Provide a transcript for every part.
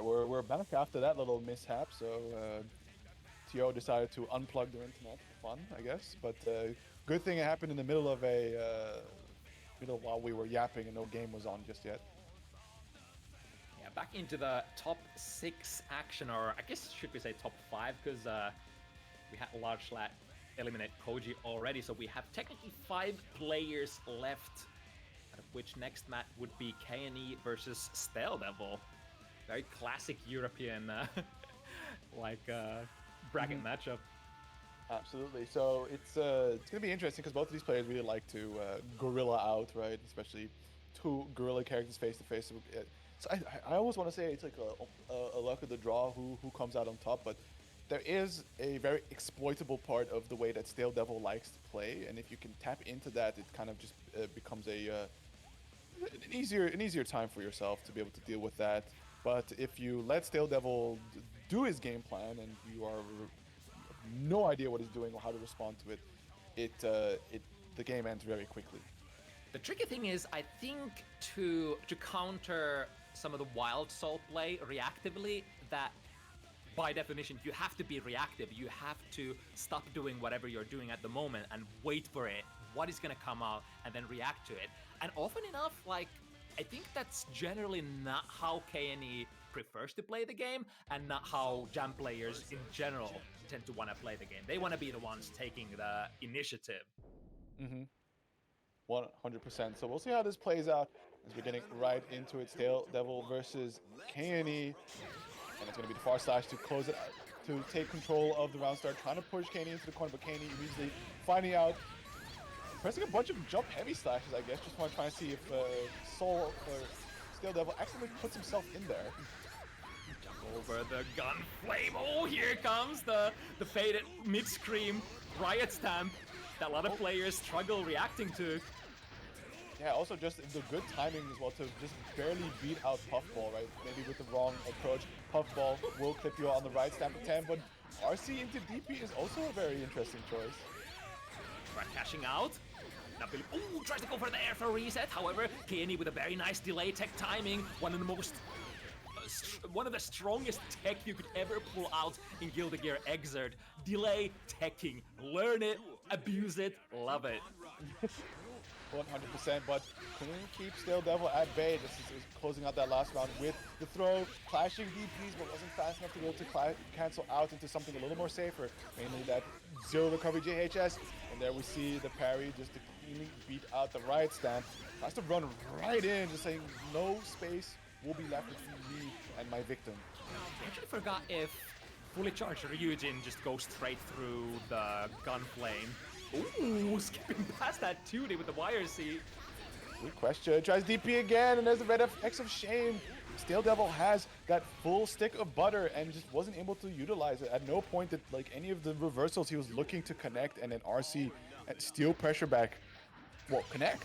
Alright, we're back after that little mishap, so TO decided to unplug their internet for fun, I guess. But good thing it happened in the middle of while we were yapping and no game was on just yet. Yeah, back into the top 6 action, or I guess should we say top 5, because we had Large Slat eliminate Koji already, so we have technically 5 players left, out of which next match would be KNE versus Stale Devil. Very classic European bracket matchup. Absolutely. So it's going to be interesting because both of these players really like to gorilla out, right? Especially two gorilla characters face to face. So I almost want to say it's like a luck of the draw who comes out on top, but there is a very exploitable part of the way that Stale Devil likes to play, and if you can tap into that, it kind of just becomes an easier time for yourself to be able to deal with that. But if you let Stale Devil do his game plan and you are no idea what he's doing or how to respond to it, the game ends very quickly. The tricky thing is, I think to counter some of the wild soul play reactively, that by definition you have to be reactive. You have to stop doing whatever you're doing at the moment and wait for it, what is going to come out, and then react to it. And often enough, like, I think that's generally not how KNE prefers to play the game, and not how Jam players in general tend to want to play the game. They want to be the ones taking the initiative. 100%. So we'll see how this plays out as we're getting right into it. Stale Devil versus KNE. And it's going to be the far slash to close it, to take control of the round start, trying to push KNE into the corner, but KNE immediately finding out, pressing a bunch of jump heavy slashes, I guess, just want to try and see if Stale Devil accidentally puts himself in there. Jump over the gun flame. Oh, here comes the faded mid-scream riot stamp that a lot of players struggle reacting to. Yeah, also just the good timing as well to just barely beat out Puffball, right? Maybe with the wrong approach, Puffball will clip you on the right stamp of 10, but RC into DP is also a very interesting choice. Right, cashing out. Ooh, tries to go for the air throw reset. However, KNE with a very nice delay tech timing. One of the strongest tech you could ever pull out in Guilty Gear Xrd. Delay teching. Learn it, abuse it, love it. 100%, but couldn't keep Stale Devil at bay. This is closing out that last round with the throw, clashing DPs, but wasn't fast enough to be able to cancel out into something a little more safer, mainly that zero recovery JHS. And there we see the parry just to cleanly beat out the riot stand. Tries to run right in, just saying no space will be left between me and my victim. I actually forgot if fully charged Ryujin just goes straight through the gun flame. Ooh, skipping past that 2D with the wire seat. Good question. Tries DP again, and there's the red X of shame. Stale Devil has that full stick of butter and just wasn't able to utilize it. At no point did any of the reversals he was looking to connect, and then RC at steel pressure back. Well, connect.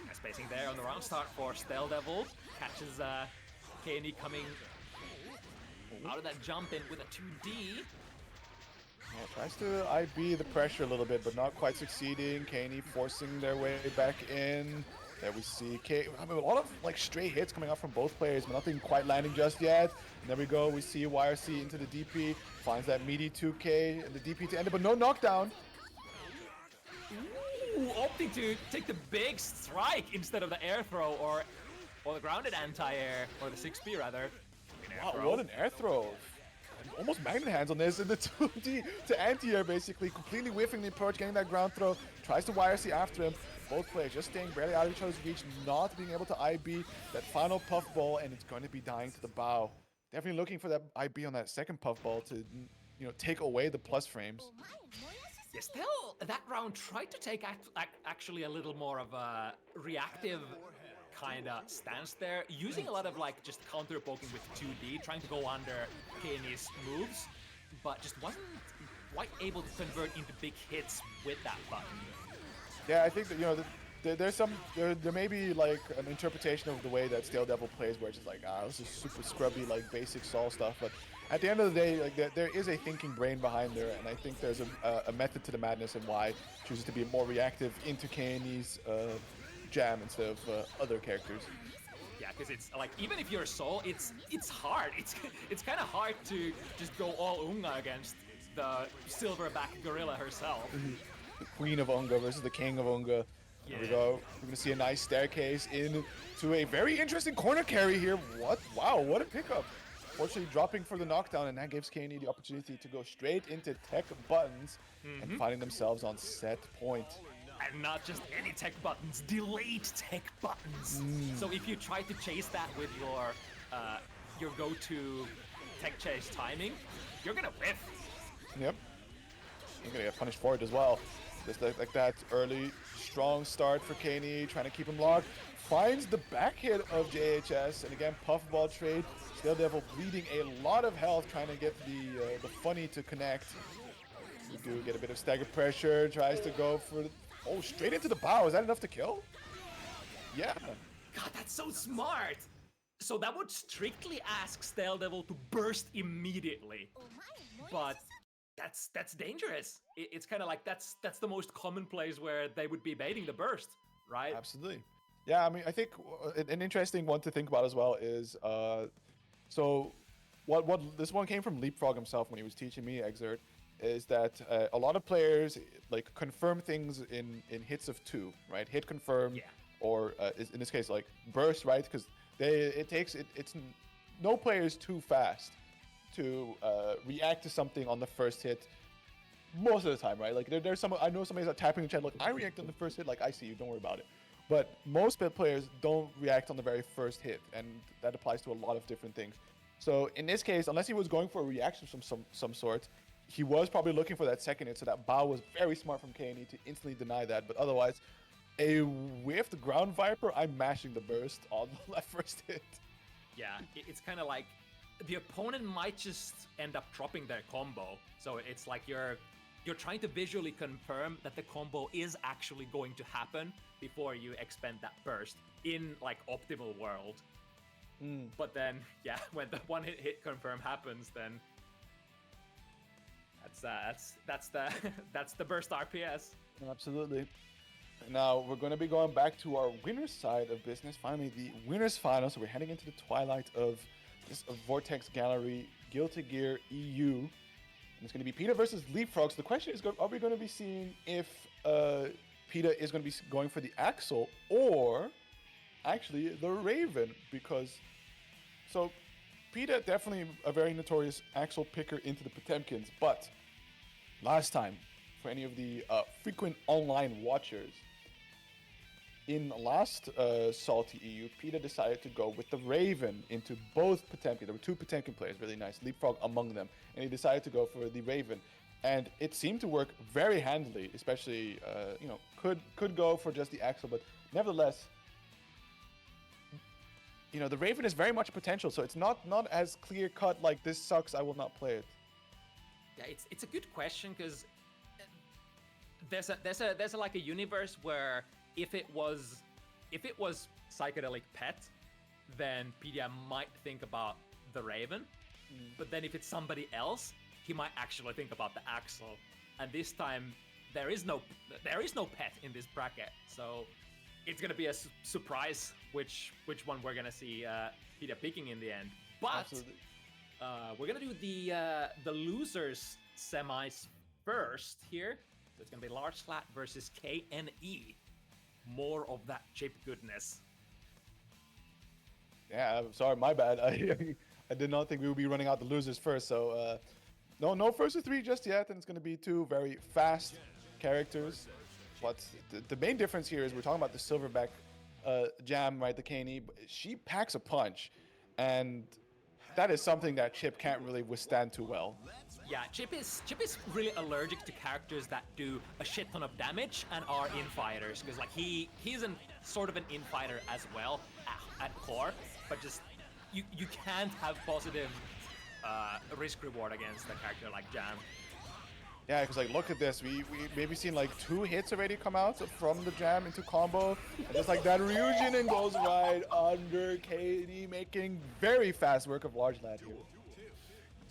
Nice spacing there on the round start for Stale Devil. Catches KNE coming out of that jump in with a 2D. Yeah, tries to IB the pressure a little bit, but not quite succeeding. KNE forcing their way back in. There we see a lot of stray hits coming out from both players, but nothing quite landing just yet. And there we go. We see YRC into the DP, finds that meaty 2K and the DP to end it, but no knockdown. Ooh, opting to take the big strike instead of the air throw or the grounded anti-air, or the 6P rather. Wow, what an air throw. Almost magnet hands on this, and the 2D to anti-air basically, completely whiffing the approach, getting that ground throw, tries to YRC after him. Both players just staying barely out of each other's reach, not being able to IB that final puffball, and it's going to be dying to the bow. Definitely looking for that IB on that second puffball to, take away the plus frames. Yeah, still, that round tried to take actually a little more of a reactive kind of stance there, using a lot of just counter poking with 2D, trying to go under KNE's moves, but just wasn't quite able to convert into big hits with that button. Yeah, I think that there may be an interpretation of the way that Stale Devil plays, where it's just this is super scrubby basic Sol stuff, but at the end of the day, there is a thinking brain behind there, and I think there's a method to the madness and why chooses to be more reactive into KNE's jam instead of other characters. Yeah, because it's like even if you're Soul, it's hard. It's kind of hard to just go all Unga against the silverback gorilla herself. The Queen of Unga versus the King of Unga. Here we go. We're gonna see a nice staircase into a very interesting corner carry here. What? Wow, what a pickup. Fortunately dropping for the knockdown, and that gives KNE the opportunity to go straight into tech buttons and finding themselves on set point. And not just any tech buttons, delayed tech buttons. So if you try to chase that with your go-to tech chase timing, you're gonna whiff. Yep. You're gonna get punished for it as well. Just like that early, strong start for KNE, trying to keep him locked. Finds the back hit of JHS, and again, puffball trade. Still Devil bleeding a lot of health, trying to get the funny to connect. You do get a bit of stagger pressure, tries to go for oh, straight into the bow. Is that enough to kill? Yeah. God, that's so smart. So that would strictly ask Stale Devil to burst immediately, but that's dangerous. It's kind of like that's the most common place where they would be baiting the burst, right? Absolutely. Yeah, I mean, I think an interesting one to think about as well is so what this one came from Leapfrog himself when he was teaching me Exert, is that a lot of players like confirm things in hits of 2, right? Hit confirm, or in this case like burst, right? Because it's no player is too fast to react to something on the first hit most of the time, right? Like there's some, I know somebody's like tapping the chat like, I react on the first hit, like I see you, don't worry about it. But most players don't react on the very first hit, and that applies to a lot of different things. So in this case, unless he was going for a reaction from some sort, he was probably looking for that second hit, so that bow was very smart from KNE to instantly deny that. But otherwise, a whiffed ground viper, I'm mashing the burst on that first hit. Yeah, it's kind of like the opponent might just end up dropping their combo. So it's like you're trying to visually confirm that the combo is actually going to happen before you expend that burst in like optimal world. But then, yeah, when the one hit confirm happens, then that's the burst RPS. Absolutely. Now we're going to be going back to our winner's side of business. Finally, the winner's final. So we're heading into the twilight of this Vortex Gallery Guilty Gear EU. And it's going to be PETA versus Leapfrog. So the question is, are we going to be seeing if PETA is going to be going for the Axel or actually the Raven? Because, so PETA definitely a very notorious Axel picker into the Potemkins. But last time, for any of the frequent online watchers, in last Salty EU, PETA decided to go with the Raven into both Potemkin. There were 2 Potemkin players, really nice, Leapfrog among them, and he decided to go for the Raven. And it seemed to work very handily, especially, could go for just the Axel, but nevertheless, the Raven is very much potential, so it's not as clear-cut like this sucks, I will not play it. Yeah, it's a good question, because there's like a universe where if it was Psychedelic Pet, then PDM might think about the Raven. But then if it's somebody else, he might actually think about the Axel. And this time there is no pet in this bracket, so it's gonna be a surprise which one we're gonna see PDM picking in the end. But we're gonna do the losers semis first here. So it's gonna be Large Slat versus KNE. More of that chip goodness. Yeah, I'm sorry, my bad. I did not think we would be running out the losers first. So no first to 3 just yet, and it's gonna be 2 very fast characters. But the main difference here is we're talking about the Silverback Jam, right? The KNE. She packs a punch, and that is something that Chip can't really withstand too well. Yeah, Chip is really allergic to characters that do a shit ton of damage and are infighters, because like he's sort of an infighter as well at core, but just you can't have positive risk reward against a character like Jam. Yeah, because like look at this, we maybe seen like 2 hits already come out from the Jam into combo, and just like that Ryujin and goes right under KD, making very fast work of Large Lad here.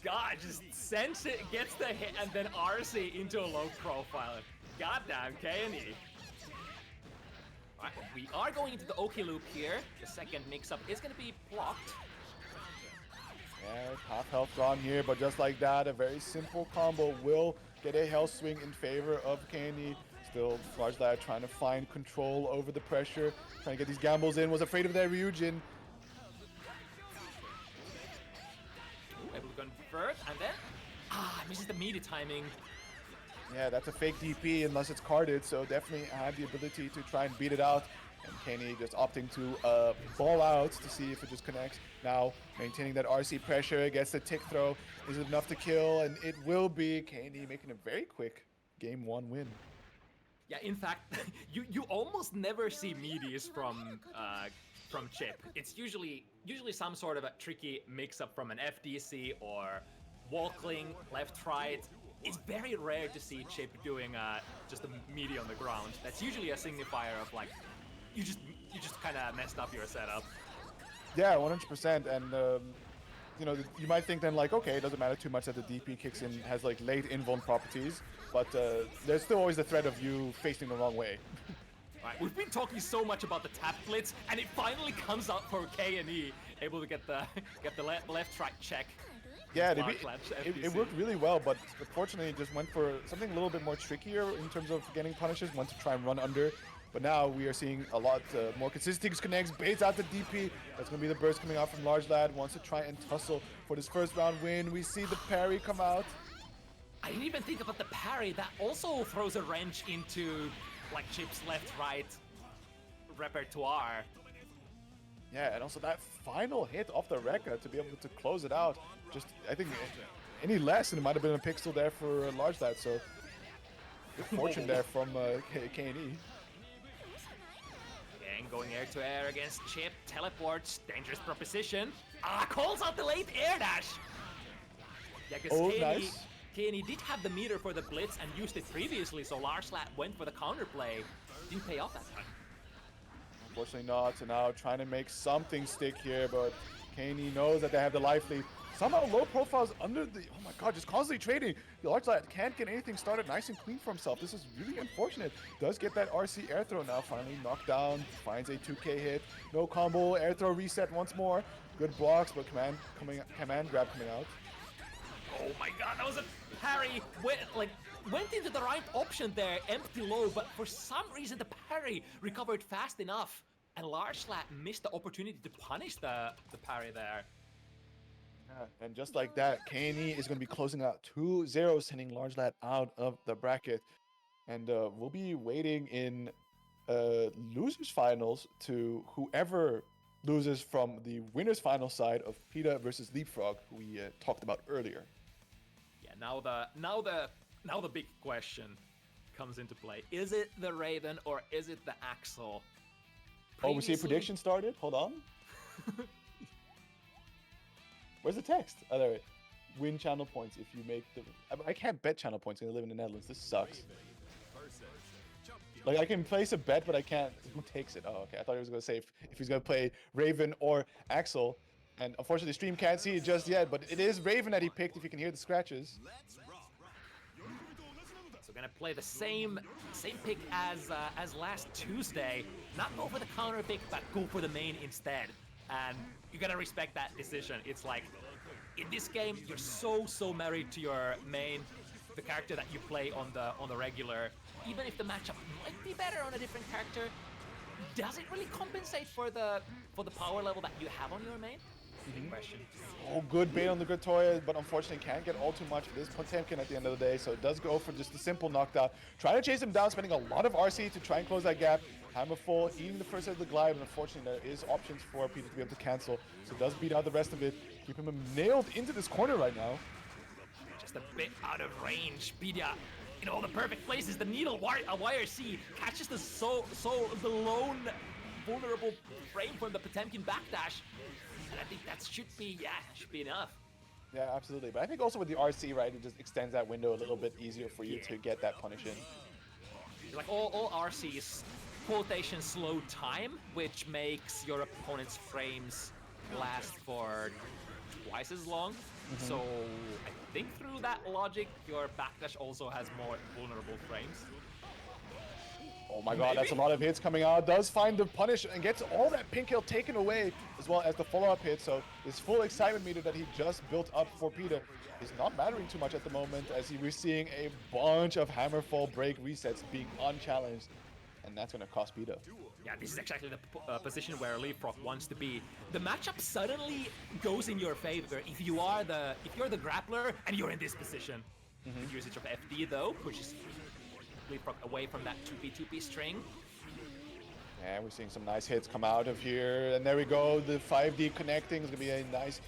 God, just sense it, gets the hit, and then RC into a low profile. Goddamn, KNE. Alright, we are going into the Oki loop here. The second mix-up is going to be blocked. Yeah, half health gone here, but just like that, a very simple combo will get a health swing in favor of Kenny. Still, Large Lad trying to find control over the pressure, trying to get these gambles in, was afraid of that Ryujin. Ooh, able to convert, and then misses the meaty timing. Yeah, that's a fake DP unless it's carded, so definitely had the ability to try and beat it out. And Kenny just opting to ball out to see if it just connects. Now, maintaining that RC pressure, gets the tick throw. Is it enough to kill? And it will be. Kenny making a very quick Game 1 win. Yeah, in fact, you almost never see meaties from Chip. It's usually some sort of a tricky mix-up from an FDC or walkling, left-right. It's very rare to see Chip doing just a meaty on the ground. That's usually a signifier of like, you just kind of messed up your setup. Yeah, 100%. And you know, you might think then like, okay, it doesn't matter too much that the DP kicks in, has like late invuln properties, but there's still always the threat of you facing the wrong way. Right, we've been talking so much about the tap blitz, and it finally comes out for K&E, able to get the left track check. Yeah, it worked really well, but unfortunately it just went for something a little bit more trickier in terms of getting punishes, went to try and run under. But now we are seeing a lot more consistent connects, baits out the DP. That's going to be the burst coming out from Large Lad. Wants to try and tussle for this first round win. We see the parry come out. I didn't even think about the parry. That also throws a wrench into like Chip's left-right repertoire. Yeah, and also that final hit off the Rekka to be able to close it out. Just, I think any less and it might have been a pixel there for Large Lad. So good fortune there from K&E. Again, going air to air against Chip, teleports, dangerous proposition. Calls out the late air dash. Yeah, because nice. K&E did have the meter for the blitz and used it previously, so Large Lad went for the counterplay. Didn't pay off that time. Unfortunately not, so now trying to make something stick here, but K&E knows that they have the life lead. Somehow low profiles under the, oh my god, just constantly trading. The Large Lad can't get anything started nice and clean for himself. This is really unfortunate. Does get that RC air throw now, finally knocked down, finds a 2K hit. No combo, air throw reset once more. Good blocks, but command grab coming out. Oh my god, that was a parry. Went into the right option there, empty low, but for some reason the parry recovered fast enough. And Large Lad missed the opportunity to punish the parry there. Yeah, and just like that, K&E is going to be closing out 2-0, sending Large Lad out of the bracket. And we'll be waiting in losers finals to whoever loses from the winners final side of PETA versus Leapfrog, who we talked about earlier. Yeah, now the big question comes into play. Is it the Raven or is it the Axel? Oh, we see a prediction started? Hold on. Where's the text? Oh, there. Win channel points if you make the... I can't bet channel points because I live in the Netherlands. This sucks. Like, I can place a bet, but I can't... Who takes it? Oh, okay. I thought he was going to say if he's going to play Raven or Axel. And unfortunately, stream can't see it just yet, but it is Raven that he picked if you can hear the scratches. So gonna play the same pick as last Tuesday. Not go for the counter pick, but go for the main instead. And you gotta respect that decision. It's like, in this game, you're so married to your main, the character that you play on the regular. Even if the matchup might be better on a different character, does it really compensate for the power level that you have on your main? Big question. Oh, good bait on the good Toya, but unfortunately can't get all too much. It is Potemkin at the end of the day, so it does go for just a simple knockdown. Trying to chase him down, spending a lot of RC to try and close that gap. Hammer full, eating the first hit of the glide, and unfortunately there is options for Peter to be able to cancel. So it does beat out the rest of it. Keep him nailed into this corner right now. Just a bit out of range. Pedia in all the perfect places. The needle YRC catches the lone vulnerable frame from the Potemkin backdash. And I think that should be enough. Yeah, absolutely. But I think also with the RC, right, it just extends that window a little bit easier for you to get that punish in. Like all RCs, quotation slow time, which makes your opponent's frames last for twice as long. So I think through that logic, your backdash also has more vulnerable frames. Oh my god, that's a lot of hits coming out. Does find the punish and gets all that pink kill taken away, as well as the follow-up hit. So this full excitement meter that he just built up for Peter is not mattering too much at the moment, as we're seeing a bunch of Hammerfall break resets being unchallenged. And that's going to cost Peter. Yeah, this is exactly the position where Leapfrog wants to be. The matchup suddenly goes in your favor if you're the grappler and you're in this position. Good usage of FD though, pushes Leapfrog away from that 2p string. And we're seeing some nice hits come out of here. And there we go. The 5D connecting is going to be a nice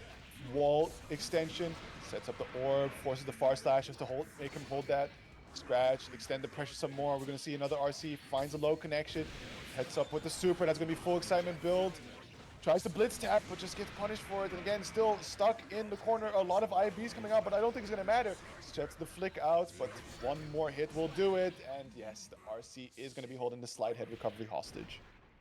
wall extension. Sets up the orb, forces the far slash just to make him hold that. Scratch, extend the pressure some more. We're going to see another RC, finds a low connection, heads up with the super. That's going to be full excitement build. Tries to blitz tap, but just gets punished for it. And again, still stuck in the corner. A lot of IVs coming out, but I don't think it's going to matter. Sets the flick out, but one more hit will do it. And yes, the RC is going to be holding the slide head recovery hostage.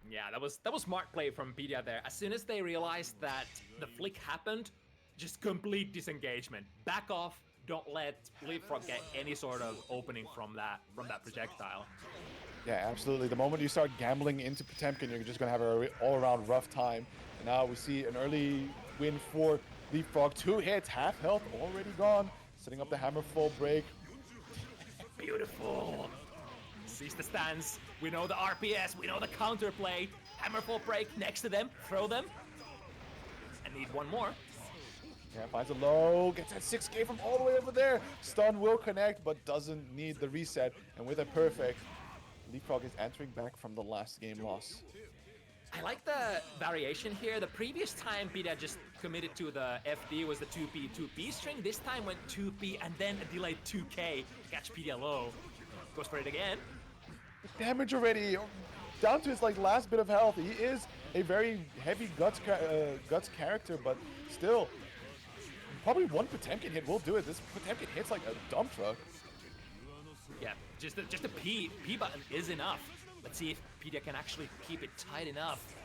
Yeah, that was smart play from Pedia there. As soon as they realized that the flick happened, just complete disengagement. Back off. Don't let Leapfrog get any sort of opening from that projectile. Yeah, absolutely. The moment you start gambling into Potemkin, you're just going to have an all-around rough time. And now we see an early win for Leapfrog. 2 hits, half health already gone. Setting up the Hammerfall break. Beautiful. Sees the stance. We know the RPS. We know the counterplay. Hammerfall break next to them. Throw them. I need one more. Yeah, finds a low, gets that 6K from all the way over there. Stun will connect, but doesn't need the reset. And with a perfect, Leapfrog is answering back from the last game loss. I like the variation here. The previous time Pedia just committed to the FD was the 2p string. This time went 2p and then a delayed 2K to catch Pedia low. Goes for it again. Damage already, down to his last bit of health. He is a very heavy guts character, but still, probably one Potemkin hit will do it. This Potemkin hits like a dump truck. Yeah, just a P button is enough. Let's see if Pedia can actually keep it tight enough.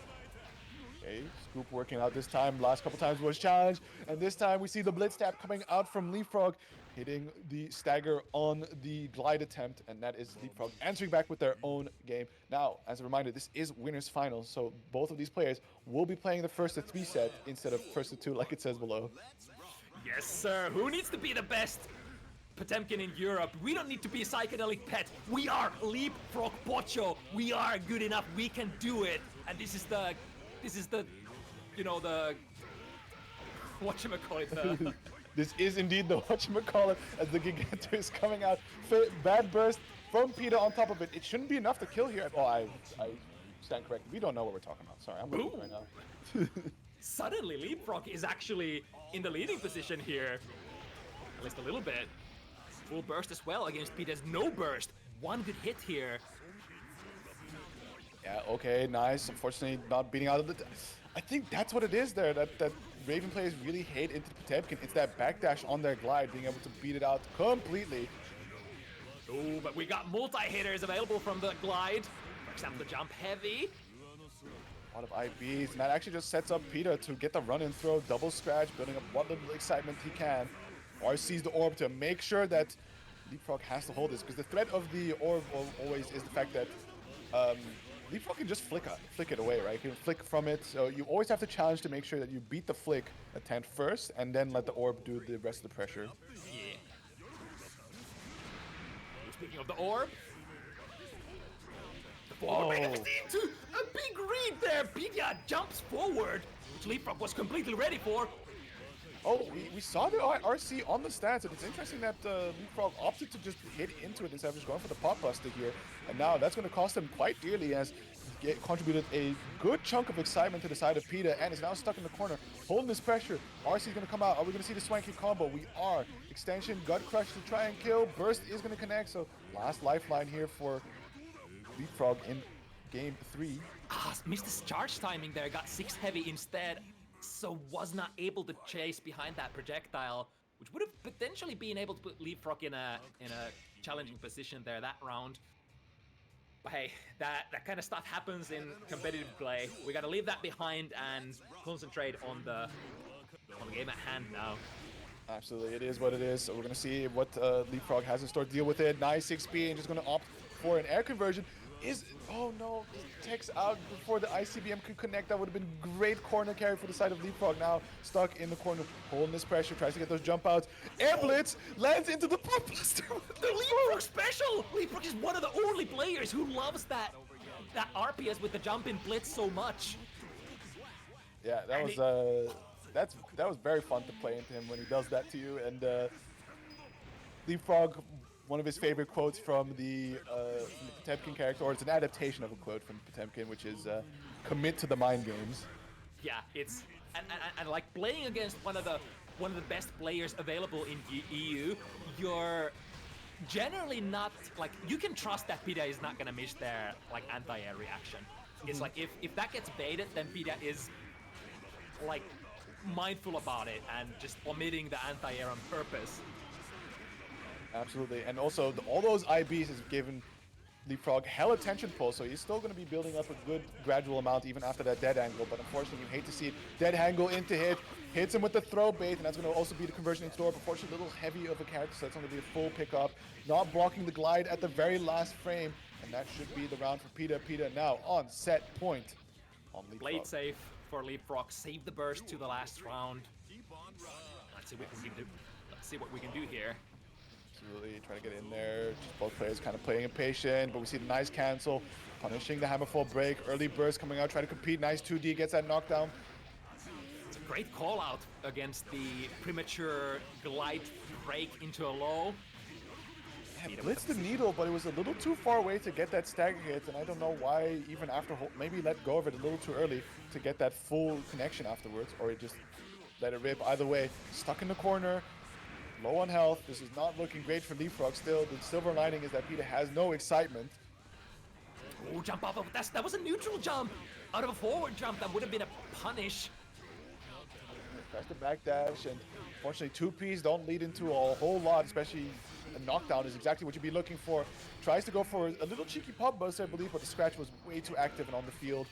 Okay, Scoop working out this time. Last couple times was challenged, and this time we see the blitz tap coming out from Leapfrog, hitting the stagger on the glide attempt, and that is Leapfrog answering back with their own game. Now, as a reminder, this is winners finals, so both of these players will be playing the first to 3 set instead of first to 2, like it says below. Yes, sir. Who needs to be the best Potemkin in Europe? We don't need to be a psychedelic pet. We are Leapfrog Pocho. We are good enough. We can do it. And this is the whatchamacallit, This is indeed the whatchamacallit, as the Gigantor is coming out. Bad burst from Peter on top of it. It shouldn't be enough to kill here. Oh, I stand corrected. We don't know what we're talking about. Sorry, I'm going right now. Suddenly, Leapfrog is actually in the leading position here. At least a little bit. Full burst as well against Peter's no burst. One good hit here. Yeah, okay, nice. Unfortunately, not beating out of the... I think that's what it is there, that Raven players really hate into Potemkin. It's that backdash on their glide, being able to beat it out completely. Oh, but we got multi-hitters available from the glide. For example, the jump heavy. A lot of IBs, and that actually just sets up Peter to get the run and throw, double scratch, building up what little excitement he can. RC's the orb to make sure that Leapfrog has to hold this, because the threat of the orb always is the fact that Leapfrog can just flick it away, right? He can flick from it, so you always have to challenge to make sure that you beat the flick attempt first, and then let the orb do the rest of the pressure. Yeah. Speaking of the orb, Whoa. A big read there. Pedia jumps forward, which Leapfrog was completely ready for. Oh, we saw the RC on the stance, and it's interesting that Leapfrog opted to just hit into it instead of just going for the pop buster here. And now that's going to cost him quite dearly, as he contributed a good chunk of excitement to the side of Peter, and is now stuck in the corner, holding this pressure. RC is going to come out. Are we going to see the swanky combo? We are. Extension, gut crush to try and kill. Burst is going to connect, so last lifeline here for Leapfrog in game 3. Missed his charge timing there, got 6 heavy instead, so was not able to chase behind that projectile, which would have potentially been able to put Leapfrog in a challenging position there that round. But hey, that kind of stuff happens in competitive play. We gotta leave that behind and concentrate on the game at hand now. Absolutely, it is what it is. So we're going to see what Leapfrog has in store to deal with it. Nice 6B, and just going to opt for an air conversion. Oh no, Tech's out before the ICBM could connect. That would have been great corner carry for the side of Leapfrog. Now stuck in the corner, holding this pressure, tries to get those jump outs. Air Blitz lands into the pop buster. The Leapfrog special! Leapfrog is one of the only players who loves that RPS with the jump in blitz so much. Yeah, that was very fun to play into him when he does that to you. And Leapfrog, one of his favorite quotes from the Potemkin character, or it's an adaptation of a quote from Potemkin, which is "commit to the mind games." Yeah, it's and like playing against one of the best players available in EU, you're generally not like, you can trust that Pida is not gonna miss their like anti-air reaction. It's like if that gets baited, then Pida is like mindful about it and just omitting the anti-air on purpose. Absolutely, and also all those IBs has given Leapfrog hella tension pull, so he's still going to be building up a good gradual amount even after that dead angle, but unfortunately you hate to see it. Dead angle into hits him with the throw bait, and that's going to also be the conversion into door. Unfortunately, a little heavy of a character, so that's going to be a full pickup. Not blocking the glide at the very last frame, and that should be the round for Pida. Pida now on set point on Leapfrog. Blade safe for Leapfrog, save the burst to the last round. Let's see what we can do. Let's see what we can do here. Absolutely, trying to get in there. Just both players kind of playing impatient, but we see the nice cancel, punishing the hammerfall break. Early burst coming out, trying to compete. Nice 2D, gets that knockdown. It's a great call out against the premature glide break into a low. Yeah, blitzed the needle, but it was a little too far away to get that stagger hit, and I don't know why, even after, maybe let go of it a little too early to get that full connection afterwards, or he just let it rip. Either way, stuck in the corner. Low on health. This is not looking great for Leapfrog. Still, the silver lining is that Pida has no excitement. Oh, jump off of that was a neutral jump. Out of a forward jump, that would have been a punish. Tries to backdash, and unfortunately 2Ps don't lead into a whole lot, especially a knockdown is exactly what you'd be looking for. Tries to go for a little cheeky pop bust, I believe, but the scratch was way too active and on the field.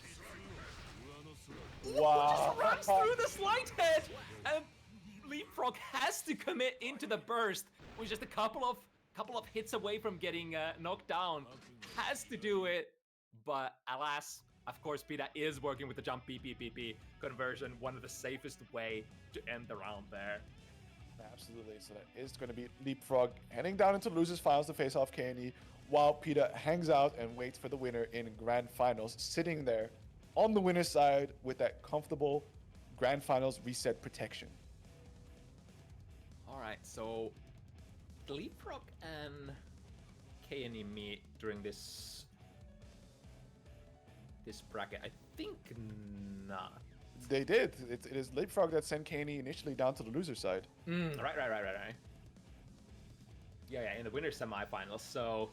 Wow. Just runs through the slide head, and Leapfrog has to commit into the burst, which is just a couple of hits away from getting knocked down. Has to do it, but alas, of course, Pida is working with the jump PP conversion, one of the safest way to end the round there. Absolutely, so that is going to be Leapfrog heading down into losers finals to face off KNE, while Pida hangs out and waits for the winner in grand finals, sitting there on the winner's side with that comfortable grand finals reset protection. Alright, so Leapfrog and KNE meet during this bracket? I think not. They did. It is Leapfrog that sent KNE initially down to the loser side. Right. Yeah, in the winner's semifinals. So,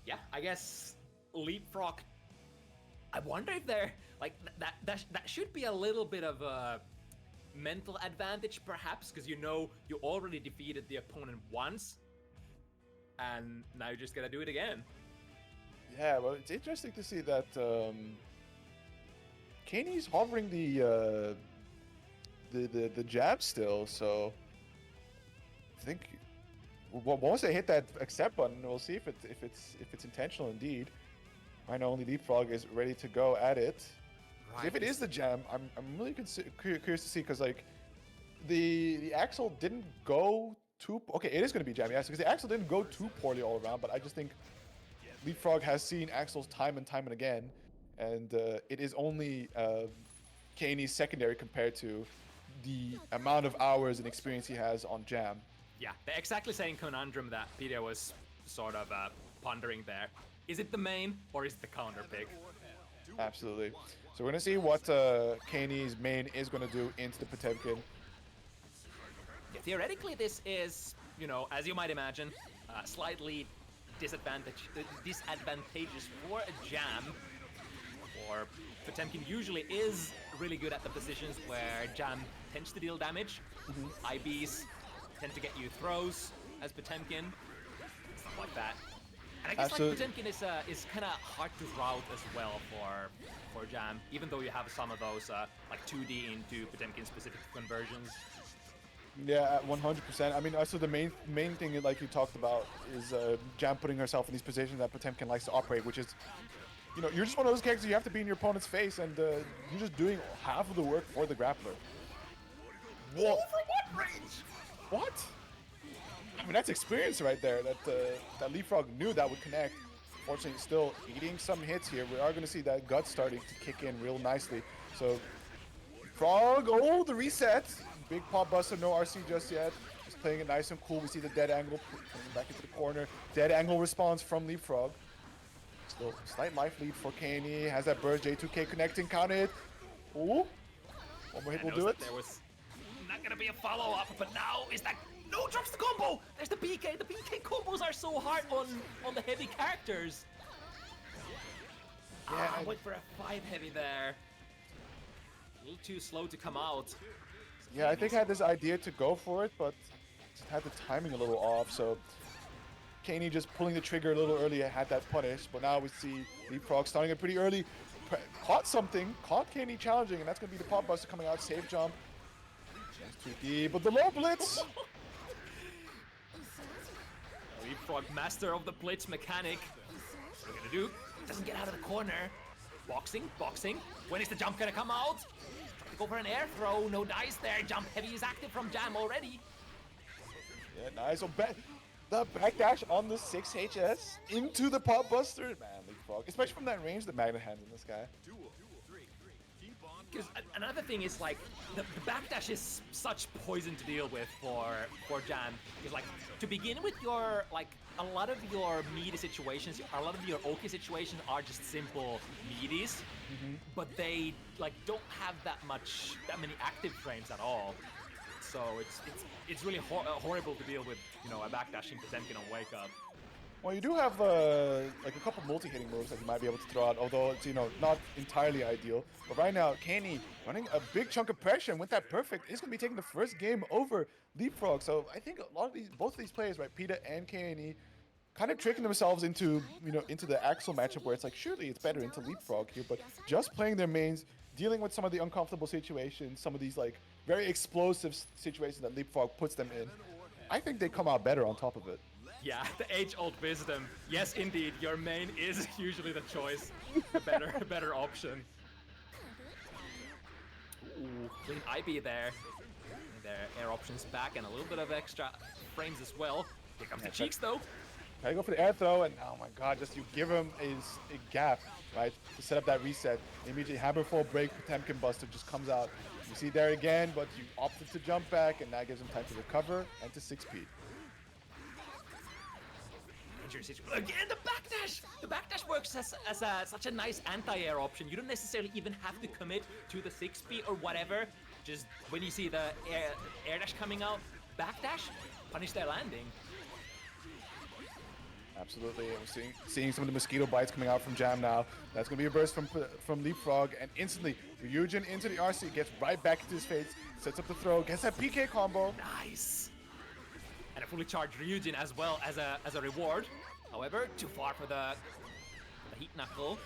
yeah, I guess Leapfrog. I wonder if they're like that should be a little bit of a mental advantage, perhaps, because you already defeated the opponent once, and now you're just gonna do it again. Yeah, well, it's interesting to see that KNE's hovering the jab still. So I think once they hit that accept button, we'll see if it's intentional indeed. I know only Leapfrog is ready to go at it. Right. If it is the jam, I'm really curious to see, because like the Axel didn't go too okay. It is going to be jam, yes, because the Axel didn't go too poorly all around. But I just think Leapfrog has seen Axels time and again, and it is only KNE's secondary compared to the amount of hours and experience he has on jam. Yeah, the exactly same conundrum that Peter was sort of pondering there. Is it the main or is it the counter pick? Absolutely. So we're going to see what KNE's main is going to do into the Potemkin. Yeah, theoretically, this is, as you might imagine, slightly disadvantageous for a jam. Or Potemkin usually is really good at the positions where jam tends to deal damage. IBs tend to get you throws as Potemkin, stuff like that. And I guess Potemkin is kind of hard to route as well for jam, even though you have some of those like 2D into Potemkin specific conversions. Yeah, 100%. I mean, also the main thing, like you talked about, is Jam putting herself in these positions that Potemkin likes to operate, which is, you know, you're just one of those characters you have to be in your opponent's face, and you're just doing half of the work for the grappler. Whoa! From what range? What? I mean, that's experience right there. That Leapfrog knew that would connect. Fortunately, still eating some hits here. We are going to see that gut starting to kick in real nicely. So, Frog, oh, the reset. Big pop buster, no RC just yet. Just playing it nice and cool. We see the dead angle coming back into the corner. Dead angle response from Leapfrog. Still slight life lead for Kaney. Has that burst, J2K connecting, count it. Ooh. One more hit will do it. There was not gonna be a follow-up, but now is that no, drops the combo. There's the BK. The BK combos are so hard on the heavy characters. Yeah, wait for a 5 heavy there. A little too slow to come out. Yeah, I think I had this idea to go for it, but just had the timing a little off. So Kaney just pulling the trigger a little early had that punish, but now we see Leapfrog starting it pretty early. Caught something, caught Kaney challenging, and that's gonna be the pop buster coming out. Safe jump. That's too deep, but the low blitz. Leapfrog, master of the blitz mechanic. What are we gonna do? Doesn't get out of the corner. Boxing, boxing. When is the jump gonna come out? Trying to go for an air throw. No dice there. Jump heavy is active from Jam already. Yeah, nice. So the backdash on the 6HS into the pop buster. Man, Leapfrog, especially from that range, the magnet hands in this guy. Because another thing is like the backdash is such poison to deal with for Jam. Because like to begin with, your like a lot of your meaty situations, a lot of your okay situations are just simple meaties, but they like don't have that many active frames at all. So it's really horrible to deal with, you know, a backdashing Potemkin on wake up. Well, you do have like a couple multi-hitting moves that you might be able to throw out, although it's, you know, not entirely ideal. But right now, Kaney running a big chunk of pressure, and with that perfect, is going to be taking the first game over Leapfrog. So I think a lot of both of these players, right, Peta and Kaney, kind of tricking themselves into, you know, into the Axel matchup where it's like, surely it's better into Leapfrog here, but just playing their mains, dealing with some of the uncomfortable situations, some of these like very explosive situations that Leapfrog puts them in, I think they come out better on top of it. Yeah, the age-old wisdom. Yes, indeed, your main is usually the choice, a better option. Ooh, clean IB there. Their air options back and a little bit of extra frames as well. Here comes the cheeks though. Try to go for the air throw, and oh my god, just you give him a gap, right, to set up that reset. Immediately hammer full break, Potemkin buster just comes out. You see there again, but you opted to jump back, and that gives him time to recover and to 6P. Again, the backdash! The backdash works as such a nice anti-air option. You don't necessarily even have to commit to the 6P or whatever. Just when you see the air dash coming out, backdash, punish their landing. Absolutely, and we're seeing some of the mosquito bites coming out from Jam now. That's going to be a burst from Leapfrog, and instantly, VGOn into the RC, gets right back into his face, sets up the throw, gets that PK combo. Nice! And a fully charged VGOn as well as a reward. However, too far for the heat knuckle.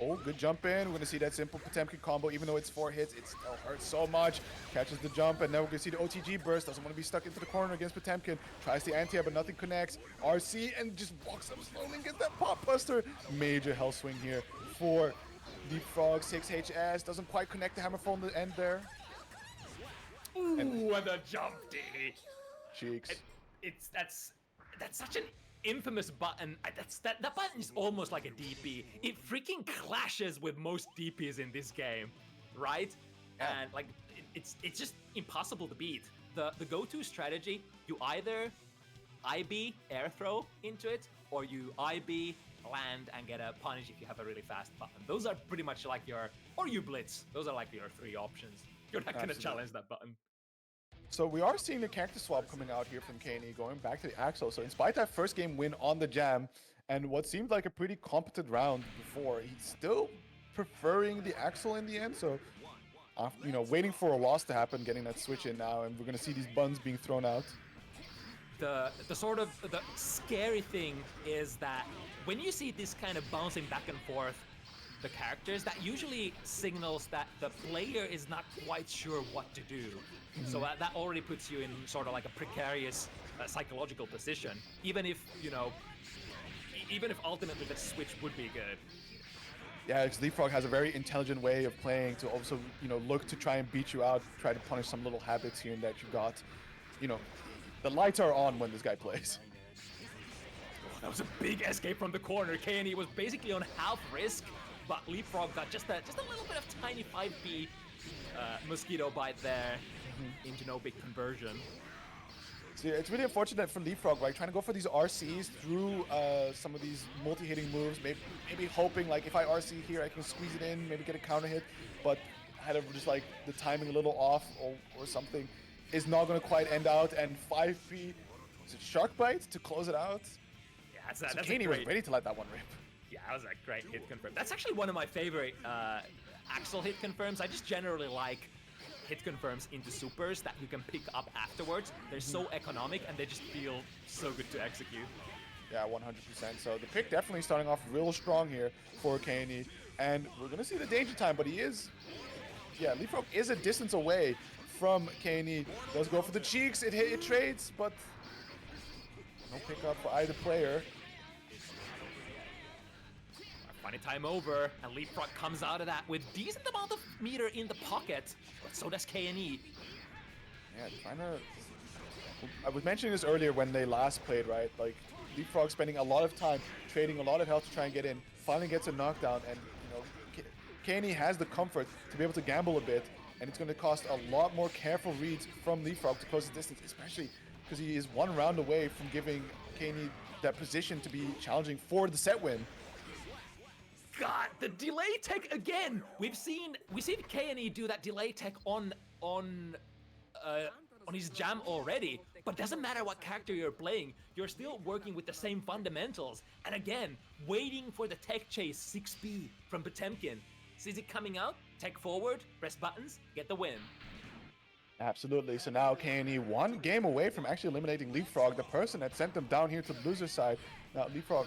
Oh, good jump in. We're going to see that simple Potemkin combo. Even though it's 4 hits, it still hurts so much. Catches the jump, and then we're going to see the OTG burst. Doesn't want to be stuck into the corner against Potemkin. Tries the anti-air, but nothing connects. RC, and just walks up slowly and gets that pop buster. Major hell swing here for Leapfrog. 6HS. Doesn't quite connect the hammer fall in the end there. Ooh, and the jump D. Cheeks. That's such an infamous button. That button is almost like a DP. It freaking clashes with most DPs in this game, right? Yeah. And like it's just impossible to beat. The go-to strategy, you either IB air throw into it, or you IB land and get a punish if you have a really fast button. Those are pretty much like or you blitz. Those are like your 3 options. You're not gonna challenge that button. So we are seeing the character swap coming out here from Kaney, going back to the Axel. So in spite of that first game win on the Jam, and what seemed like a pretty competent round before, he's still preferring the Axel in the end. So, you know, waiting for a loss to happen, getting that switch in now, and we're going to see these buns being thrown out. The sort of the scary thing is that when you see this kind of bouncing back and forth, the characters, that usually signals that the player is not quite sure what to do. So that already puts you in sort of like a precarious psychological position, even if, you know, even if ultimately the switch would be good. Yeah, because Leapfrog has a very intelligent way of playing to also, you know, look to try and beat you out, try to punish some little habits here and that you got. You know, the lights are on when this guy plays. Oh, that was a big escape from the corner. KNE was basically on half risk, but Leapfrog got just a little bit of tiny 5p mosquito bite there into no big conversion. So it's really unfortunate for Leapfrog, right? Trying to go for these RCs through some of these multi-hitting moves, maybe hoping like if I RC here, I can squeeze it in, maybe get a counter hit, but had just like the timing a little off or something is not going to quite end out. And 5p, is it Shark Bite to close it out? Yeah, that's KNE was ready to let that one rip. Yeah, that was a great hit confirm. That's actually one of my favorite Axel hit confirms. I just generally like hit confirms into supers that you can pick up afterwards. They're so economic and they just feel so good to execute. Yeah, 100%. So the pick definitely starting off real strong here for KNE. And we're going to see the danger time, but he is... Yeah, Leapfrog is a distance away from KNE. Does go for the cheeks. It trades, but no pickup for either player. Funny time over, and Leapfrog comes out of that with decent amount of meter in the pocket, but so does KNE. Yeah, trying to... I was mentioning this earlier when they last played, right? Like, Leapfrog spending a lot of time trading a lot of health to try and get in, finally gets a knockdown, and, you know, KNE has the comfort to be able to gamble a bit, and it's going to cost a lot more careful reads from Leapfrog to close the distance, especially because he is one round away from giving KNE that position to be challenging for the set win. God, the delay tech again. We've seen KNE do that delay tech on his jam already, but doesn't matter what character you're playing, you're still working with the same fundamentals. And again, waiting for the tech chase 6B from Potemkin. Sees it coming out, tech forward, press buttons, get the win. Absolutely. So now KNE one game away from actually eliminating Leapfrog, the person that sent them down here to the loser side. Now Leapfrog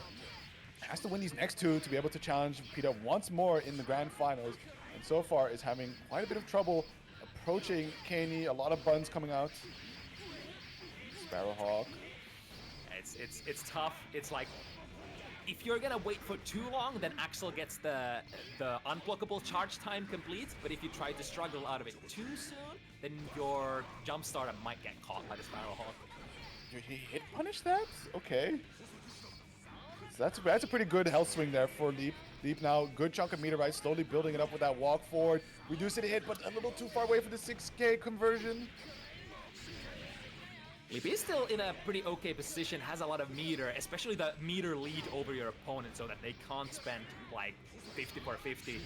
has to win these next two to be able to challenge Peter once more in the grand finals, and so far is having quite a bit of trouble approaching KNE. A lot of buns coming out. Sparrowhawk. It's tough. It's like if you're gonna wait for too long, then Axel gets the unblockable charge time complete. But if you try to struggle out of it too soon, then your jump starter might get caught by the Sparrowhawk. He hit punish that? Okay. So that's a pretty good health swing there for Leap. Leap now, good chunk of meter, right? Slowly building it up with that walk forward. Reducing the hit, but a little too far away for the 6K conversion. Leap is still in a pretty okay position, has a lot of meter, especially the meter lead over your opponent so that they can't spend like 50 for 50 in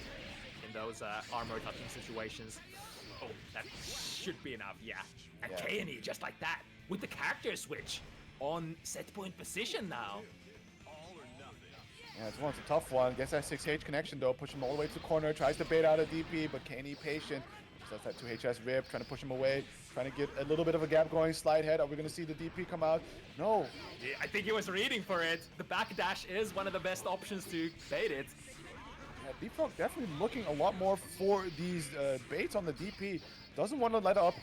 those armor touching situations. Oh, that should be enough, yeah. And Yeah. KNE just like that, with the character switch on set point position now. Yeah, it's a tough one. Gets that 6H connection though, push him all the way to the corner, tries to bait out a DP, but KNE patient. So that's that 2HS rip, trying to push him away, trying to get a little bit of a gap going, slide head. Are we going to see the DP come out? No. Yeah, I think he was reading for it. The backdash is one of the best options to bait it. Yeah, Leapfrog definitely looking a lot more for these baits on the DP. Doesn't want to let up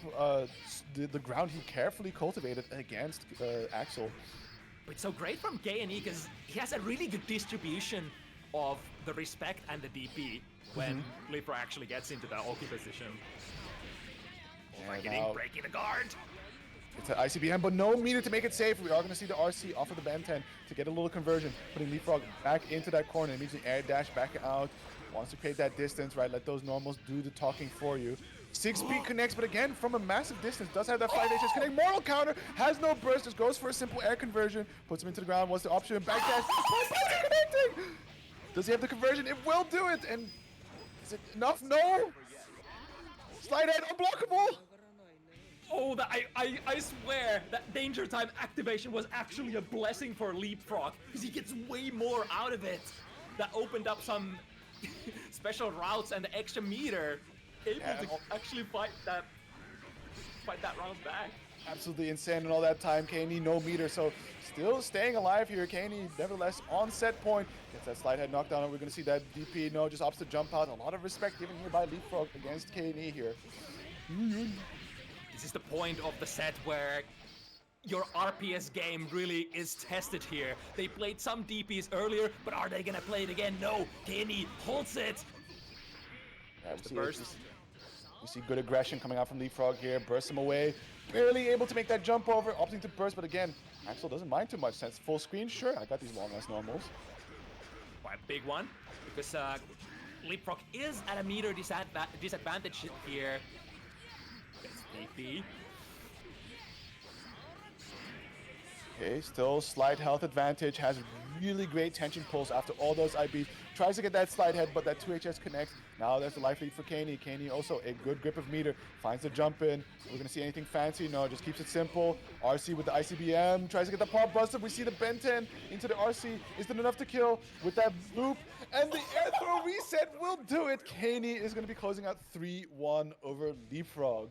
the ground he carefully cultivated against Axel. But it's so great from KNE because he has a really good distribution of the respect and the DP when Leapfrog actually gets into the Oki position. Breaking the guard. It's an ICBM, but no meter to make it safe. We are going to see the RC off of the Ben 10 to get a little conversion, putting Leapfrog back into that corner. Immediately air dash back out. Wants to create that distance, right? Let those normals do the talking for you. 6B connects, but again, from a massive distance, does have that 5HS connect. Mortal counter, has no burst, just goes for a simple air conversion, puts him into the ground. What's the option? Backdash. Connecting! Does he have the conversion? It will do it, and is it enough? No! Slide head, unblockable! Oh, I swear that danger time activation was actually a blessing for Leapfrog because he gets way more out of it. That opened up some special routes and the extra meter, able to actually fight that round back. Absolutely insane and all that time. KNE no meter, so still staying alive here. KNE nevertheless on set point. Gets that slide head knocked down, and we're going to see that DP. No, just opts to jump out. A lot of respect given here by Leapfrog against KNE here. This This is the point of the set where your RPS game really is tested here. They played some DPs earlier, but are they gonna play it again? No, Kenny holds it. Yeah, The burst. we see good aggression coming out from Leapfrog here. Bursts him away. Barely able to make that jump over, opting to burst, but again, Axel doesn't mind too much. Since full screen, sure, I got these long-ass normals. Quite a big one, because Leapfrog is at a meter disadvantage here. It's DP. Okay, still slight health advantage, has really great tension pulls after all those IBs. Tries to get that slide head, but that 2HS connects. Now there's the life lead for Kaney. Kaney also a good grip of meter, finds the jump in. We're gonna see anything fancy? No, just keeps it simple. RC with the ICBM, tries to get the pop busted. We see the Ben 10 into the RC. Is it enough to kill with that loop? And the air throw reset will do it. Kaney is gonna be closing out 3-1 over Leapfrog.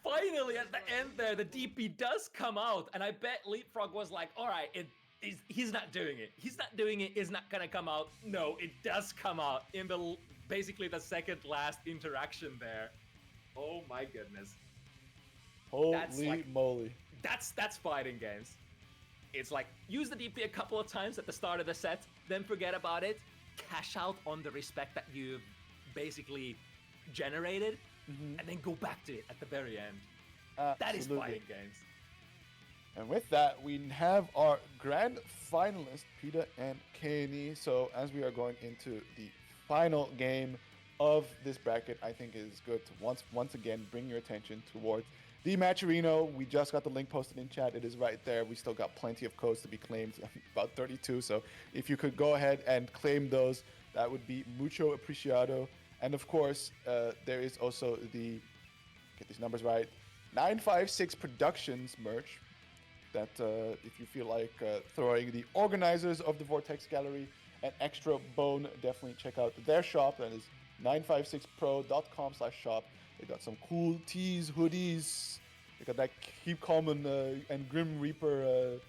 Finally, at the end there, the DP does come out, and I bet Leapfrog was like, all right, he's not doing it. He's not doing it. It's not gonna come out. No, it does come out in the basically the second last interaction there. Oh my goodness. Holy moly. That's fighting games. It's like, use the DP a couple of times at the start of the set, then forget about it, cash out on the respect that you've basically generated, and then go back to it at the very end. That is fighting games. And with that, we have our grand finalists, Peter and Kaney. So as we are going into the final game of this bracket, I think it is good to once again bring your attention towards the Matcherino. We just got the link posted in chat. It is right there. We still got plenty of codes to be claimed, about 32. So if you could go ahead and claim those, that would be mucho apreciado. And of course, there is also the, get these numbers right, 956 Productions merch that if you feel like throwing the organizers of the Vortex Gallery an extra bone, definitely check out their shop. That is 956pro.com/shop. They got some cool tees, hoodies. They got that Keep Calm and Grim Reaper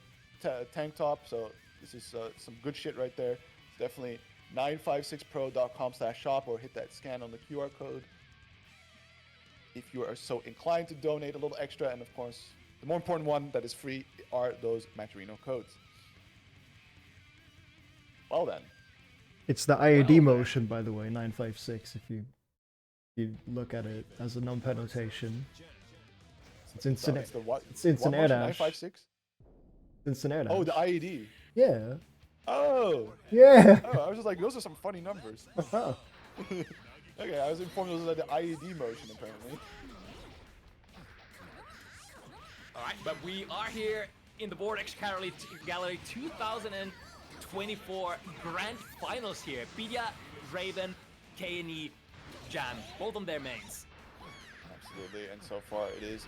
tank top. So this is some good shit right there. It's definitely 956pro.com/shop, or hit that scan on the QR code if you are so inclined to donate a little extra. And of course, the more important one that is free are those Matcherino codes. Well then. It's the IAD motion, by the way, 956, if you look at it as a numpad notation. It's instant, It's the what? it's instant air dash. 956? Instant air dash. Oh, the IED. Yeah. Oh. Yeah. Oh, I was just like, those are some funny numbers. Okay, I was informed those are the IED motion, apparently. Alright, but we are here in the Vortex Gallery 2024 Grand Finals here. Pidya, Raven, Kaney, Jam, both on their mains. Absolutely, and so far it is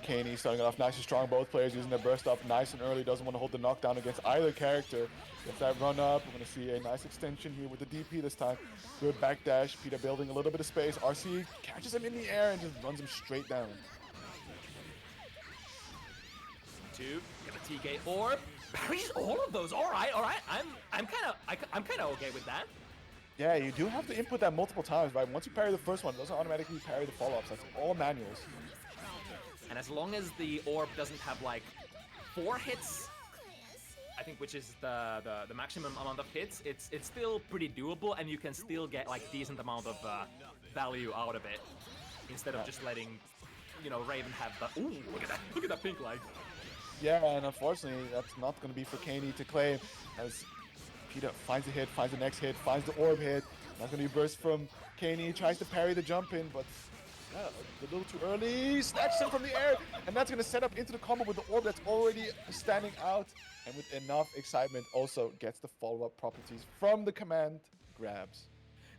Kaney starting it off nice and strong. Both players using their burst up nice and early. Doesn't want to hold the knockdown against either character. Gets that run up. We're going to see a nice extension here with the DP this time. Good backdash. Peter building a little bit of space. RC catches him in the air and just runs him straight down. Two, get a TK orb. Parries all of those. All right. I'm kind of okay with that. Yeah, you do have to input that multiple times, right? Once you parry the first one, it doesn't automatically parry the follow-ups. That's all manuals. And as long as the orb doesn't have like 4 hits, I think, which is the maximum amount of hits, it's still pretty doable, and you can still get like decent amount of value out of it, instead of just letting, you know, Raven have the. Ooh, look at that pink light. Yeah, and unfortunately, that's not going to be for Kaney to claim, as Peter finds the hit, finds the next hit, finds the orb hit. Not going to be burst from Kaney. Tries to parry the jump in, but yeah, a little too early. Snatches him from the air, and that's going to set up into the combo with the orb that's already standing out. And with enough excitement, also gets the follow-up properties from the command grabs.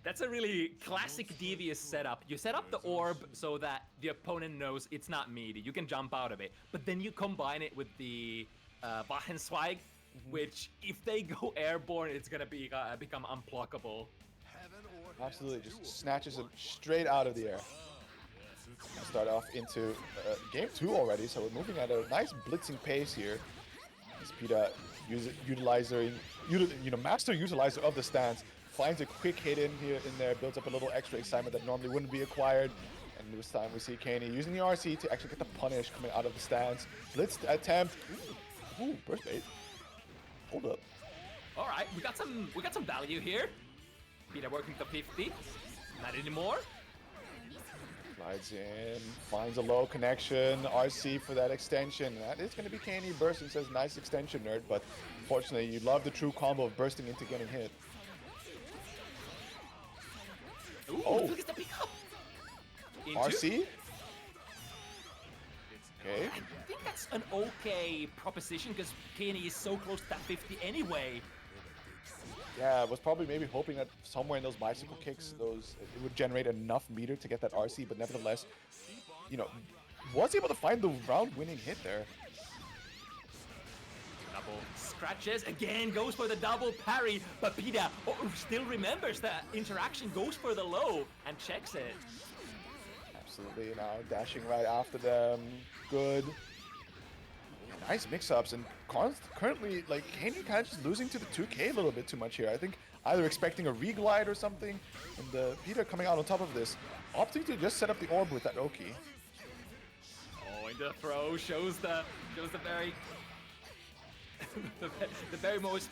That's a really classic devious setup. You set up the orb so that the opponent knows it's not meaty. You can jump out of it. But then you combine it with the Wachensweig, which, if they go airborne, it's going to be become unblockable. Absolutely, just snatches him straight out of the air. Start off into game 2 already, so we're moving at a nice blitzing pace here. As Peter, master utilizer of the stance, finds a quick hit in here, in there, builds up a little extra excitement that normally wouldn't be acquired, and And this time we see Kaney using the RC to actually get the punish coming out of the stance. Blitz attempt. Ooh, burst bait. Hold up. All right, we got some value here. Peter working to 50. Not anymore. Slides in, finds a low connection, RC for that extension. That is going to be Kaney bursting, says nice extension, nerd, but unfortunately you love the true combo of bursting into getting hit. Ooh, Oh. look at the pick up. Into. RC? Okay. I think that's an okay proposition because Kaney is so close to that 50 anyway. Yeah, I was probably maybe hoping that somewhere in those bicycle kicks, it would generate enough meter to get that RC, but nevertheless, you know, was able to find the round-winning hit there. Double scratches, again goes for the double parry, but Pida still remembers that interaction, goes for the low and checks it. Absolutely, now dashing right after them. Good. Nice mix-ups, and currently, like, Kaney kind of just losing to the 2K a little bit too much here. I think either expecting a reglide or something, and Peter coming out on top of this, opting to just set up the orb with that Oki. Oh, and the throw shows the very the very most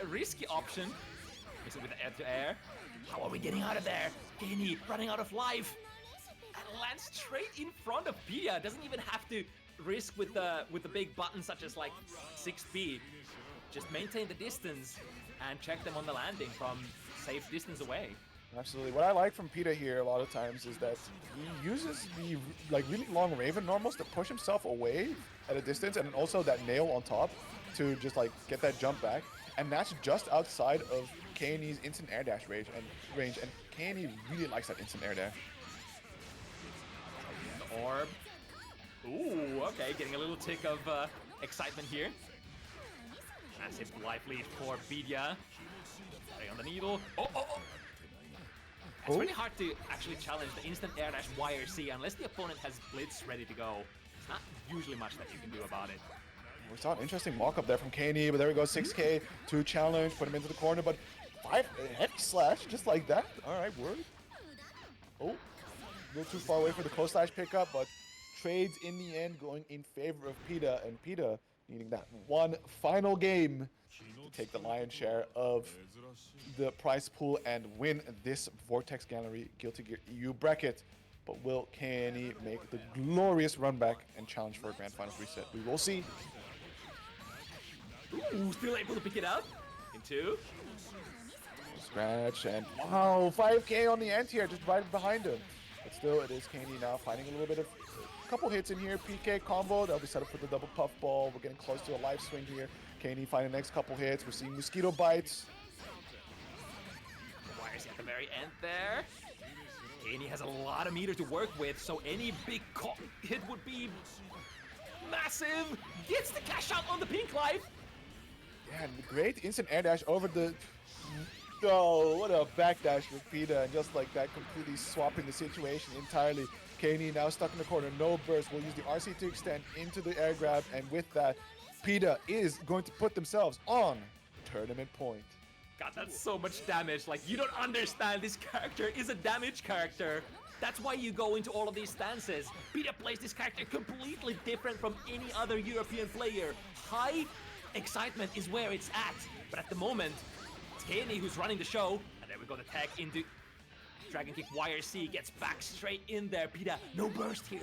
risky option. Is it with the air-to-air? How are we getting out of there? Kaney running out of life and lands straight in front of Pia. Doesn't even have to risk with the big buttons such as like 6B. Just maintain the distance and check them on the landing from safe distance away. Absolutely. What I like from Pita here a lot of times is that he uses the like really long Raven normals to push himself away at a distance, and also that nail on top to just like get that jump back. And that's just outside of Kaney's instant air dash range. And Kaney really likes that instant air dash. The orb. Ooh, okay, getting a little tick of excitement here. Massive life lead for Vidya. Stay on the needle. Oh, oh, oh! It's really hard to actually challenge the instant air dash YRC unless the opponent has Blitz ready to go. There's not usually much that you can do about it. We saw an interesting walk up there from Kaney, but there we go, 6K to challenge, put him into the corner, but 5 heavy slash, just like that. All right, word. Oh, a little too far away for the close slash pickup, but trades in the end going in favor of Pita, and Pita needing that one final game to take the lion's share of the prize pool and win this Vortex Gallery Guilty Gear EU bracket. But will Kaney make the glorious run back and challenge for a grand finals reset? We will see. Ooh, still able to pick it up. Into. Scratch, and wow, 5K on the end here, just right behind him. But still, it is Kaney now finding a little bit of couple hits in here. PK combo, that'll be set up for the double puff ball. We're getting close to a live swing here. Kaney finding the next couple hits. We're seeing mosquito bites. Wires at the very end there. Kaney has a lot of meter to work with, so any big hit would be massive. Gets the cash out on the pink life. Yeah, and great instant air dash over the... Oh, what a backdash for Pita, and just like that, completely swapping the situation entirely. Kaney now stuck in the corner, no burst. We'll use the RC to extend into the air grab, and with that, Pita is going to put themselves on tournament point. God, that's so much damage. Like, you don't understand. This character is a damage character. That's why you go into all of these stances. Pita plays this character completely different from any other European player. High excitement is where it's at, but at the moment, it's Kaney who's running the show. And there we go, the tag into Dragon Kick YRC, gets back straight in there. Pita, no burst here.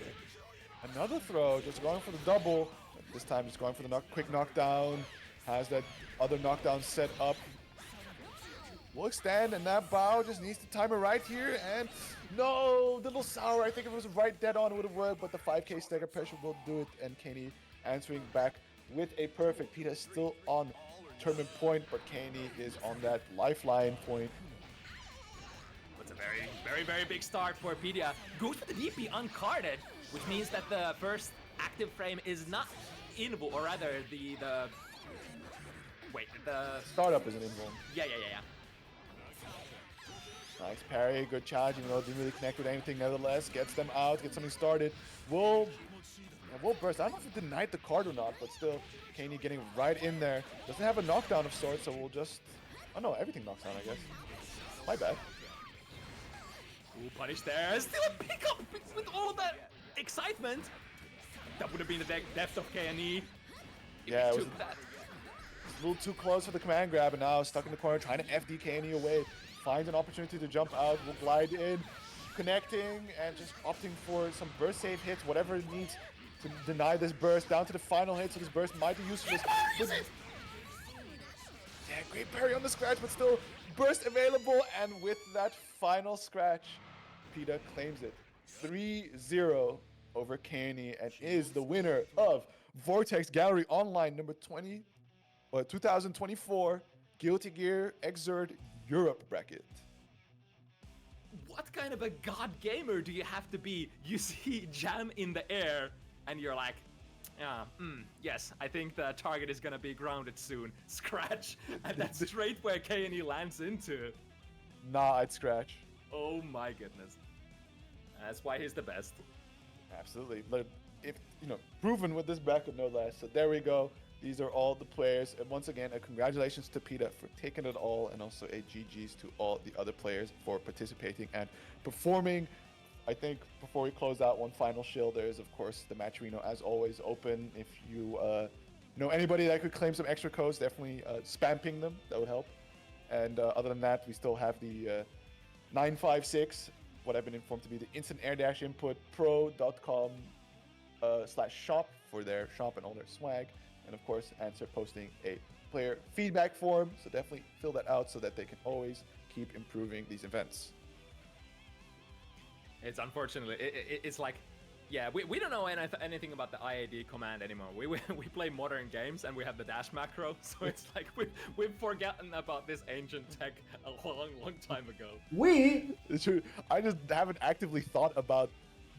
Another throw, just going for the double. This time just going for the quick knockdown. Has that other knockdown set up. Will extend, and that bow just needs to time it right here. And no, the little sour. I think if it was right dead on, it would have worked, but the 5K stagger pressure will do it. And Kaney answering back with a perfect. Pita is still on tournament point, but Kaney is on that lifeline point. It's a very, very, very big start for Pita. Goes for the DP uncarded, which means that the first active frame is not invul, or rather the startup is an invul. Yeah. Nice parry, good charge, even though it didn't really connect with anything. Nevertheless, gets them out, gets something started. Will burst. I don't know if it denied the card or not, but still, Kaney getting right in there. Doesn't have a knockdown of sorts, so we'll just... Oh no, everything knocks down, I guess. My bad. Ooh, punish there. Still a pickup with all of that excitement. That would have been the depth of KNE. Yeah, it was Took that. a little too close for the command grab, and now stuck in the corner, trying to FD KNE away. Finds an opportunity to jump out, will glide in, connecting, and just opting for some burst save hits, whatever it needs to deny this burst. Down to the final hit, so this burst might be useful. Yeah, great parry on the scratch, but still burst available, and with that final scratch, PETA claims it 3-0 over KNE and is the winner of Vortex Gallery Online number 2024 Guilty Gear Xrd Europe bracket. What kind of a god gamer do you have to be? You see Jam in the air, and you're like, yes, I think the target is gonna be grounded soon. Scratch, and that's straight where KNE lands into. Nah, I'd scratch. Oh my goodness. That's why he's the best. Absolutely. But if proven with this bracket no less. So there we go. These are all the players. And once again, a congratulations to PETA for taking it all, and also a GG's to all the other players for participating and performing. I think before we close out, one final shill, there is of course the match arena as always open. If you know anybody that could claim some extra codes, definitely spam ping them. That would help. And other than that, we still have the 956, what I've been informed to be the instant air dash input pro.com/shop for their shop and all their swag. And of course, Answer posting a player feedback form. So definitely fill that out so that they can always keep improving these events. It's unfortunately, it's like, yeah, we don't know anything about the IAD command anymore. We play modern games and we have the dash macro, so it's like we've forgotten about this ancient tech a long time ago. It's true. I just haven't actively thought about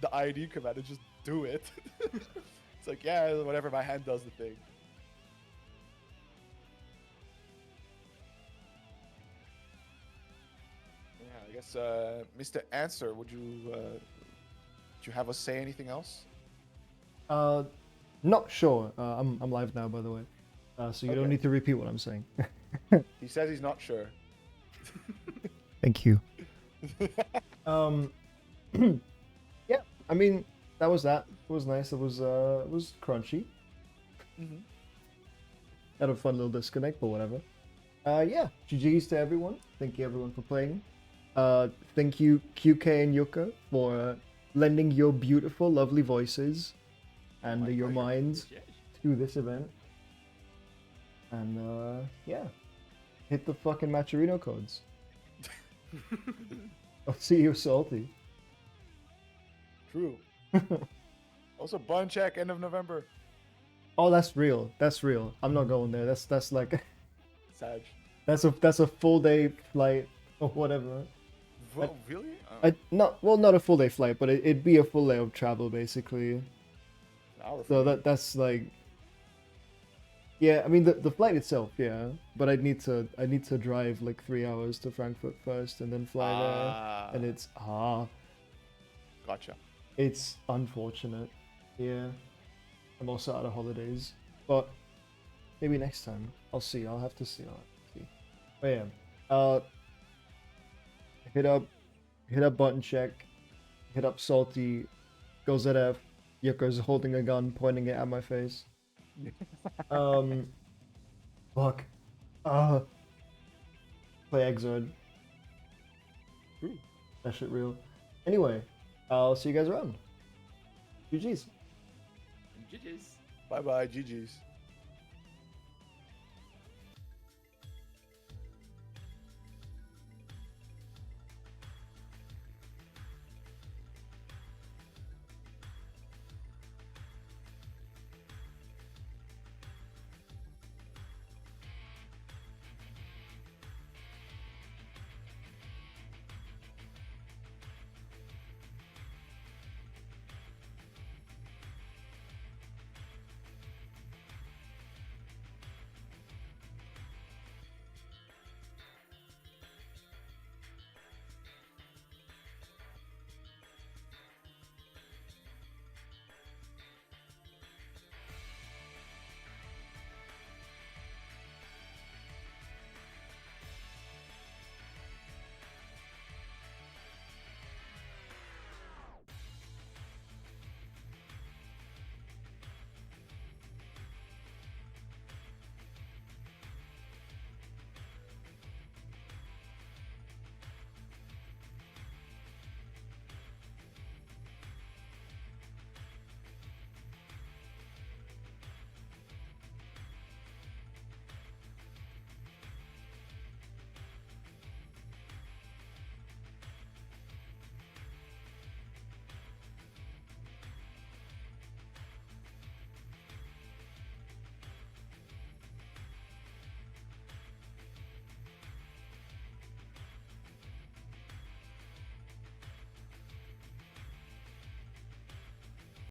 the IAD command and just do it. It's like, yeah, whatever, my hand does the thing. Yeah, I guess, Mr. Answer, would you have us say anything else? Not sure. I'm live now, by the way. So you don't need to repeat what I'm saying. He says he's not sure. Thank you. Yeah, I mean, that was that. It was nice. It was crunchy. Mm-hmm. Had a fun little disconnect, but whatever. Yeah, GG's to everyone. Thank you everyone for playing. Thank you QK and Yuka for lending your beautiful, lovely voices and your minds to this event. And yeah, hit the fucking Matcherino codes. I'll see you salty. True. Also, bun check end of November. Oh, that's real. That's real. I'm not going there. That's like Sag. that's a full day flight or whatever. Really? Not a full day flight, but it'd be a full day of travel basically. An hour. So that's like, yeah. I mean the flight itself, yeah. But I'd need to drive like 3 hours to Frankfurt first and then fly there, and it's Gotcha. It's unfortunate. Yeah. I'm also out of holidays, but maybe next time. I'll see. I'll have to see. But yeah. Hit up button check. Hit up salty. Go ZF. Yuka's holding a gun, pointing it at my face. Fuck. Play Xrd. That shit real. Anyway, I'll see you guys around. GG's. GG's. Bye bye, GG's.